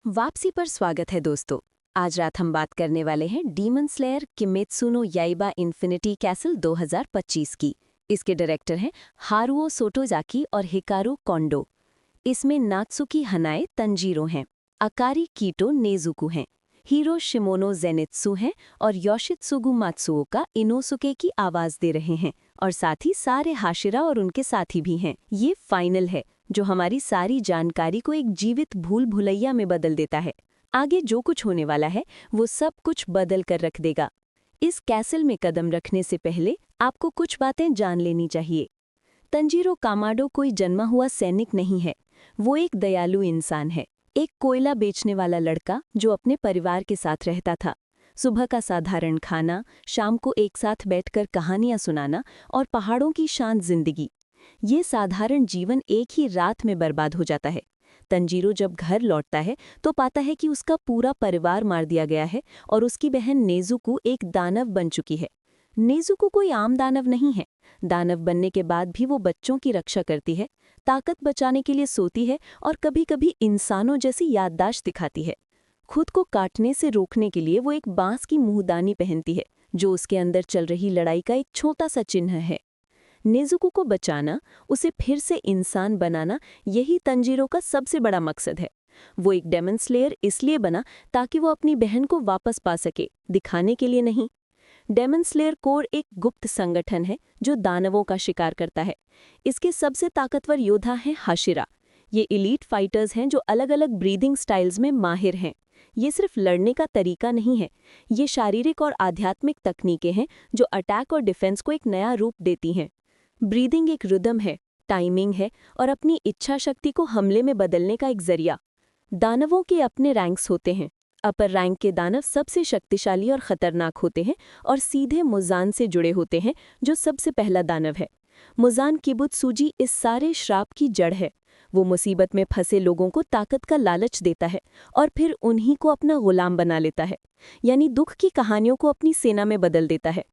वापसी पर स्वागत है दोस्तों। आज रात हम बात करने वाले हैं Demon Slayer Kimetsu no Yaiba Infinity Castle 2025 की। इसके डायरेक्टर हैं हारुओ सोटोजाकी और हिकारू कोंडो। इसमें नात्सुकी हनाए तंजीरो हैं, अकारी कीटो नेजुकु हैं, हीरो शिमोनो जेनित्सु हैं और योशित्सुगु मात्सुओका इनोसुके की आवाज दे रहे हैं। और साथ ही सारे हाशिरा और उनके साथी भी हैं। ये फाइनल है जो हमारी सारी जानकारी को एक जीवित भूल भुलैया में बदल देता है। आगे जो कुछ होने वाला है वो सब कुछ बदल कर रख देगा। इस कैसल में कदम रखने से पहले आपको कुछ बातें जान लेनी चाहिए। तंजीरो कामाडो कोई जन्मा हुआ सैनिक नहीं है। वो एक दयालु इंसान है, एक कोयला बेचने वाला लड़का जो अपने परिवार के साथ रहता था। सुबह का साधारण खाना, शाम को एक साथ बैठकर कहानियां सुनाना और पहाड़ों की शांत जिंदगी। ये साधारण जीवन एक ही रात में बर्बाद हो जाता है। तंजीरो जब घर लौटता है तो पाता है कि उसका पूरा परिवार मार दिया गया है और उसकी बहन नेजुको एक दानव बन चुकी है। नेजुको कोई आम दानव नहीं है। दानव बनने के बाद भी वो बच्चों की रक्षा करती है, ताकत बचाने के लिए सोती है और कभी-कभी इंसानों जैसी याददाश्त दिखाती है। खुद को काटने से रोकने के लिए वो एक बांस की मुंहदानी पहनती है, जो उसके अंदर चल रही लड़ाई का एक छोटा सा चिन्ह है। नेजुको को बचाना, उसे फिर से इंसान बनाना, यही तंजीरो का सबसे बड़ा मकसद है। वो एक डेमन स्लेयर इसलिए बना ताकि वो अपनी बहन को वापस पा सके, दिखाने के लिए नहीं। डेमन स्लेयर कोर एक गुप्त संगठन है जो दानवों का शिकार करता है। इसके सबसे ताकतवर योद्धा हैं हाशिरा। ये इलीट फाइटर्स हैं जो अलग अलग ब्रीदिंग स्टाइल्स में माहिर हैं। ये सिर्फ लड़ने का तरीका नहीं है, ये शारीरिक और आध्यात्मिक तकनीकें हैं जो अटैक और डिफेंस को एक नया रूप देती हैं। ब्रीदिंग एक रिदम है, टाइमिंग है और अपनी इच्छा शक्ति को हमले में बदलने का एक जरिया। दानवों के अपने रैंक्स होते हैं। अपर रैंक के दानव सबसे शक्तिशाली और खतरनाक होते हैं और सीधे मुजान से जुड़े होते हैं, जो सबसे पहला दानव है। मुजान किबुत्सुजी इस सारे श्राप की जड़ है। वो मुसीबत में फंसे लोगों को ताकत का लालच देता है और फिर उन्हीं को अपना गुलाम बना लेता है, यानी दुख की कहानियों को अपनी सेना में बदल देता है।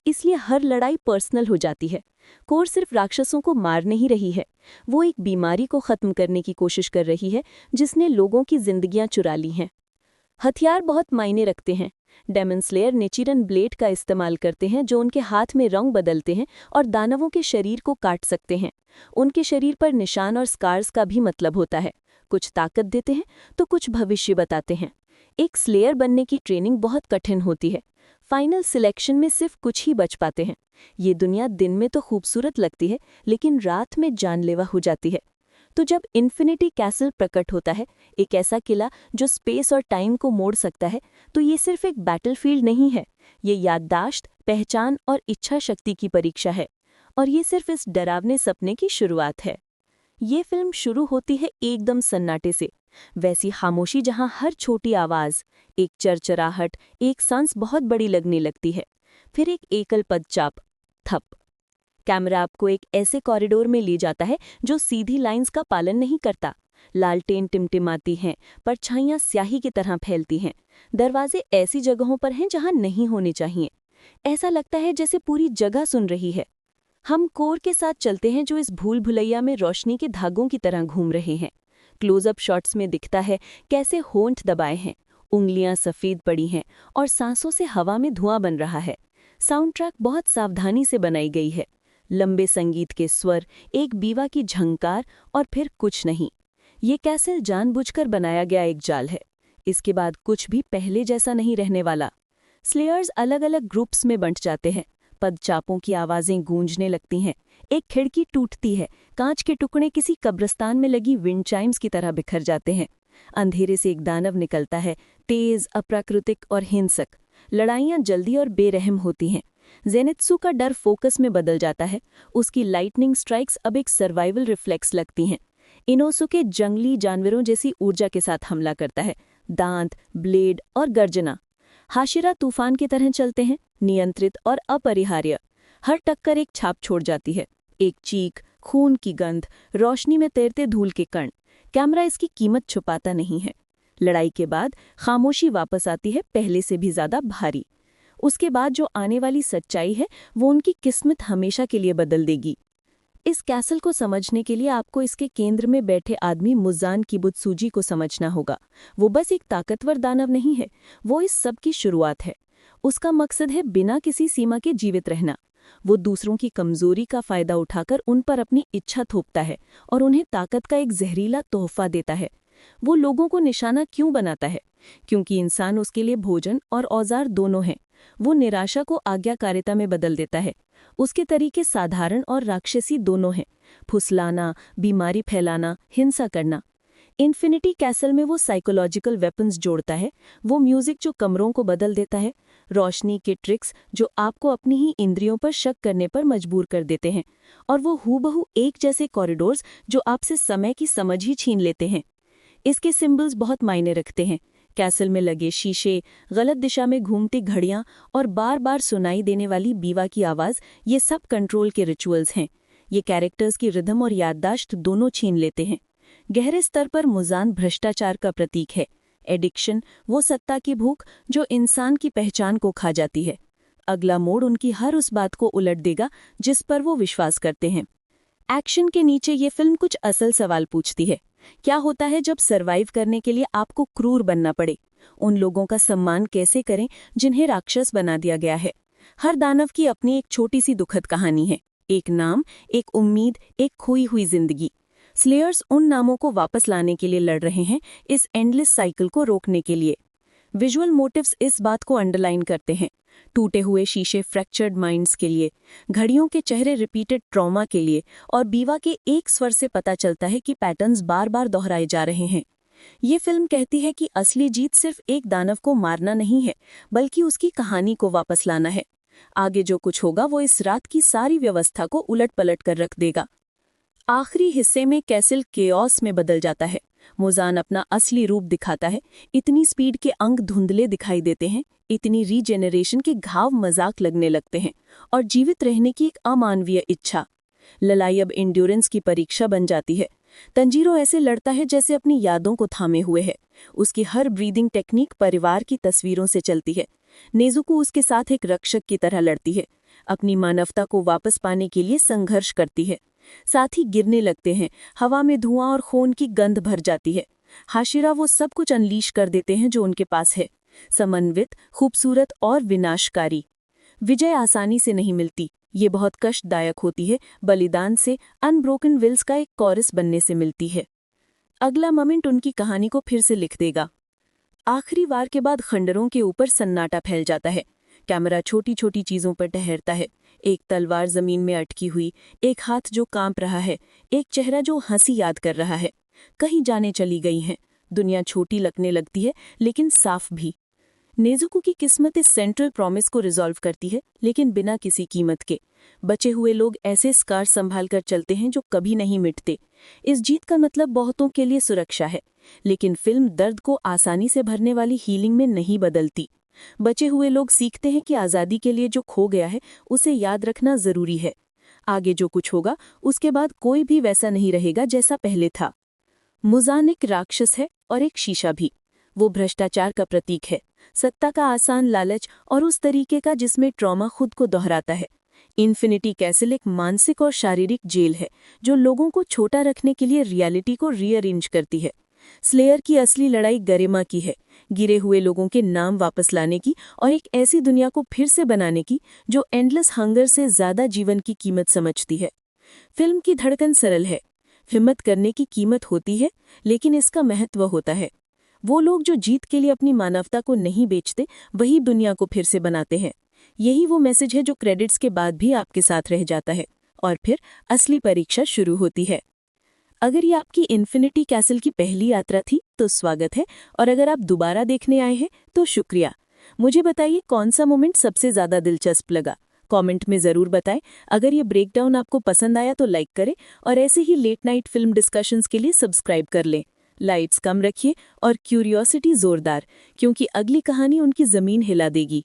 इसलिए हर लड़ाई पर्सनल हो जाती है। कोर सिर्फ राक्षसों को मार नहीं रही है, वो एक बीमारी को खत्म करने की कोशिश कर रही है जिसने लोगों की जिंदगियां चुरा ली हैं। हथियार बहुत मायने रखते हैं। डेमन स्लेयर नेचिरन ब्लेड का इस्तेमाल करते हैं जो उनके हाथ में रंग बदलते हैं और दानवों के शरीर को काट सकते हैं। उनके शरीर पर निशान और स्कार्स का भी मतलब होता है, कुछ ताकत देते हैं तो कुछ भविष्य बताते हैं। एक स्लेयर बनने की ट्रेनिंग बहुत कठिन होती है। फाइनल सिलेक्शन में सिर्फ कुछ ही बच पाते हैं। ये दुनिया दिन में तो खूबसूरत लगती है, लेकिन रात में जानलेवा हो जाती है। तो जब इन्फिनिटी कैसल प्रकट होता है, एक ऐसा किला जो स्पेस और टाइम को मोड़ सकता है, तो ये सिर्फ एक बैटलफील्ड नहीं है। ये याददाश्त, पहचान और इच्छा शक्ति की परीक्षा है। और ये सिर्फ इस डरावने सपने की शुरुआत है। ये फिल्म शुरू होती है एकदम सन्नाटे से, वैसी खामोशी जहां हर छोटी आवाज, एक चरचराहट, एक सांस बहुत बड़ी लगने लगती है। फिर एक एकल पदचाप, थप। कैमरा आपको एक ऐसे कॉरिडोर में ले जाता है जो सीधी लाइंस का पालन नहीं करता। लालटेन टिमटिमाती हैं, परछाइयां स्याही की तरह फैलती हैं। दरवाजे ऐसी जगहों पर हैं जहां नहीं होने चाहिए। ऐसा लगता है जैसे पूरी जगह सुन रही है। हम कोर के साथ चलते हैं जो इस भूल भुलैया में रोशनी के धागों की तरह घूम रहे हैं। क्लोजअप शॉट्स में दिखता है कैसे होंठ दबाए हैं, उंगलियां सफ़ेद पड़ी हैं और सांसों से हवा में धुआं बन रहा है। साउंड ट्रैक बहुत सावधानी से बनाई गई है। लंबे संगीत के स्वर, एक बीवा की झंकार और फिर कुछ नहीं। ये कैसल जानबूझकर बनाया गया एक जाल है। इसके बाद कुछ भी पहले जैसा नहीं रहने वाला। स्लेयर्स अलग अलग ग्रुप्स में बंट जाते हैं। पदचापों की आवाज़ें गूंजने लगती हैं। एक खिड़की टूटती है, कांच के टुकड़े किसी कब्रिस्तान में लगी विंड चाइम्स की तरह बिखर जाते हैं। अंधेरे से एक दानव निकलता है, तेज, अप्राकृतिक और हिंसक। लड़ाइयाँ जल्दी और बेरहम होती हैं। जेनित्सु का डर फोकस में बदल जाता है। उसकी लाइटनिंग स्ट्राइक्स अब एक सर्वाइवल रिफ्लेक्स लगती हैं। इनोसुके जंगली जानवरों जैसी ऊर्जा के साथ हमला करता है, दांत, ब्लेड और गर्जना। हाशिरा तूफान की तरह चलते हैं, नियंत्रित और अपरिहार्य। हर टक्कर एक छाप छोड़ जाती है, एक चीख, खून की गंध, रोशनी में तैरते धूल के कण। कैमरा इसकी कीमत छुपाता नहीं है। लड़ाई के बाद खामोशी वापस आती है, पहले से भी ज्यादा भारी। उसके बाद जो आने वाली सच्चाई है वो उनकी किस्मत हमेशा के लिए बदल देगी। इस कैसल को समझने के लिए आपको इसके केंद्र में बैठे आदमी मुजान किबुत्सुजी को समझना होगा। वो बस एक ताकतवर दानव नहीं है, वो इस सब की शुरुआत है। उसका मकसद है बिना किसी सीमा के जीवित रहना। वो दूसरों की कमजोरी का फायदा उठाकर उन पर अपनी इच्छा थोपता है और उन्हें ताकत का एक जहरीला तोहफा देता है। वो लोगों को निशाना क्यों बनाता है? क्योंकि इंसान उसके लिए भोजन और औजार दोनों हैं। वो निराशा को आज्ञाकारिता में बदल देता है। उसके तरीके साधारण और राक्षसी दोनों हैं, फुसलाना, बीमारी फैलाना, हिंसा करना। इन्फिनिटी कैसल में वो साइकोलॉजिकल वेपन्स जोड़ता है, वो म्यूजिक जो कमरों को बदल देता है, रोशनी के ट्रिक्स जो आपको अपनी ही इंद्रियों पर शक करने पर मजबूर कर देते हैं, और वो हूबहू एक जैसे कॉरिडोर्स जो आपसे समय की समझ ही छीन लेते हैं। इसके सिंबल्स बहुत मायने रखते हैं। कैसल में लगे शीशे, गलत दिशा में घूमती घड़ियां और बार बार सुनाई देने वाली बीवा की आवाज़, ये सब कंट्रोल के रिचुअल्स हैं। ये कैरेक्टर्स की रिदम और याददाश्त दोनों छीन लेते हैं। गहरे स्तर पर मुजान भ्रष्टाचार का प्रतीक है। एडिक्शन, वो सत्ता की भूख जो इंसान की पहचान को खा जाती है। अगला मोड़ उनकी हर उस बात को उलट देगा जिस पर वो विश्वास करते हैं। एक्शन के नीचे ये फिल्म कुछ असल सवाल पूछती है। क्या होता है जब सरवाइव करने के लिए आपको क्रूर बनना पड़े? उन लोगों का सम्मान कैसे करें जिन्हें राक्षस बना दिया गया है? हर दानव की अपनी एक छोटी सी दुखद कहानी है, एक नाम, एक उम्मीद, एक खोई हुई जिंदगी। स्लेयर्स उन नामों को वापस लाने के लिए लड़ रहे हैं, इस एंडलेस साइकिल को रोकने के लिए। विजुअल मोटिव्स इस बात को अंडरलाइन करते हैं। टूटे हुए शीशे फ्रैक्चर्ड माइंड्स के लिए, घड़ियों के चेहरे रिपीटेड ट्रॉमा के लिए, और बीवा के एक स्वर से पता चलता है कि पैटर्न्स बार बार दोहराए जा रहे हैं। ये फिल्म कहती है कि असली जीत सिर्फ एक दानव को मारना नहीं है, बल्कि उसकी कहानी को वापस लाना है। आगे जो कुछ होगा वो इस रात की सारी व्यवस्था को उलट पलट कर रख देगा। आखिरी हिस्से में कैसल केओस में बदल जाता है। मुजान अपना असली रूप दिखाता है। इतनी स्पीड के अंग धुंधले दिखाई देते हैं, इतनी रीजेनरेशन के घाव मजाक लगने लगते हैं, और जीवित रहने की एक अमानवीय इच्छा। लड़ाई अब एंड्योरेंस की परीक्षा बन जाती है। तंजीरो ऐसे लड़ता है जैसे अपनी यादों को थामे हुए है। उसकी हर ब्रीदिंग टेक्निक परिवार की तस्वीरों से चलती है। नेजुको उसके साथ एक रक्षक की तरह लड़ती है, अपनी मानवता को वापस पाने के लिए संघर्ष करती है। साथ ही गिरने लगते हैं, हवा में धुआं और खून की गंध भर जाती है। हाशिरा वो सब कुछ अनलीश कर देते हैं जो उनके पास है, समन्वित, खूबसूरत और विनाशकारी। विजय आसानी से नहीं मिलती, ये बहुत कष्टदायक होती है। बलिदान से, अनब्रोकन विल्स का एक कोरस बनने से मिलती है। अगला मोमेंट उनकी कहानी को फिर से लिख देगा। आखिरी वार के बाद खंडरों के ऊपर सन्नाटा फैल जाता है। कैमरा छोटी छोटी चीजों पर ठहरता है। एक तलवार जमीन में अटकी हुई, एक हाथ जो कांप रहा है, एक चेहरा जो हंसी याद कर रहा है। कहीं जाने चली गई हैं। दुनिया छोटी लगने लगती है, लेकिन साफ भी। नेजुको की किस्मत इस सेंट्रल प्रॉमिस को रिजॉल्व करती है, लेकिन बिना किसी कीमत के। बचे हुए लोग ऐसे स्कार संभाल कर चलते हैं जो कभी नहीं मिटते। इस जीत का मतलब बहुतों के लिए सुरक्षा है, लेकिन फिल्म दर्द को आसानी से भरने वाली हीलिंग में नहीं बदलती। बचे हुए लोग सीखते हैं कि आज़ादी के लिए जो खो गया है उसे याद रखना जरूरी है। आगे जो कुछ होगा उसके बाद कोई भी वैसा नहीं रहेगा जैसा पहले था। मुजान एक राक्षस है और एक शीशा भी। वो भ्रष्टाचार का प्रतीक है, सत्ता का आसान लालच और उस तरीके का जिसमें ट्रॉमा खुद को दोहराता है। इन्फिनिटी कैसल एक मानसिक और शारीरिक जेल है जो लोगों को छोटा रखने के लिए रियलिटी को रीअरेंज करती है। स्लेयर की असली लड़ाई गरिमा की है, गिरे हुए लोगों के नाम वापस लाने की और एक ऐसी दुनिया को फिर से बनाने की जो एंडलेस हंगर से ज्यादा जीवन की कीमत समझती है। फिल्म की धड़कन सरल है, हिम्मत करने की कीमत होती है, लेकिन इसका महत्व होता है। वो लोग जो जीत के लिए अपनी मानवता को नहीं बेचते, वही दुनिया को फिर से बनाते हैं। यही वो मैसेज है जो क्रेडिट्स के बाद भी आपके साथ रह जाता है, और फिर असली परीक्षा शुरू होती है। अगर ये आपकी इन्फिनिटी कैसल की पहली यात्रा थी तो स्वागत है, और अगर आप दोबारा देखने आए हैं तो शुक्रिया। मुझे बताइए कौन सा मोमेंट सबसे ज़्यादा दिलचस्प लगा, कमेंट में ज़रूर बताएं। अगर ये ब्रेकडाउन आपको पसंद आया तो लाइक करें, और ऐसे ही लेट नाइट फिल्म डिस्कशंस के लिए सब्सक्राइब कर लें। लाइट्स कम रखिए और क्यूरियोसिटी ज़ोरदार, क्योंकि अगली कहानी उनकी ज़मीन हिला देगी।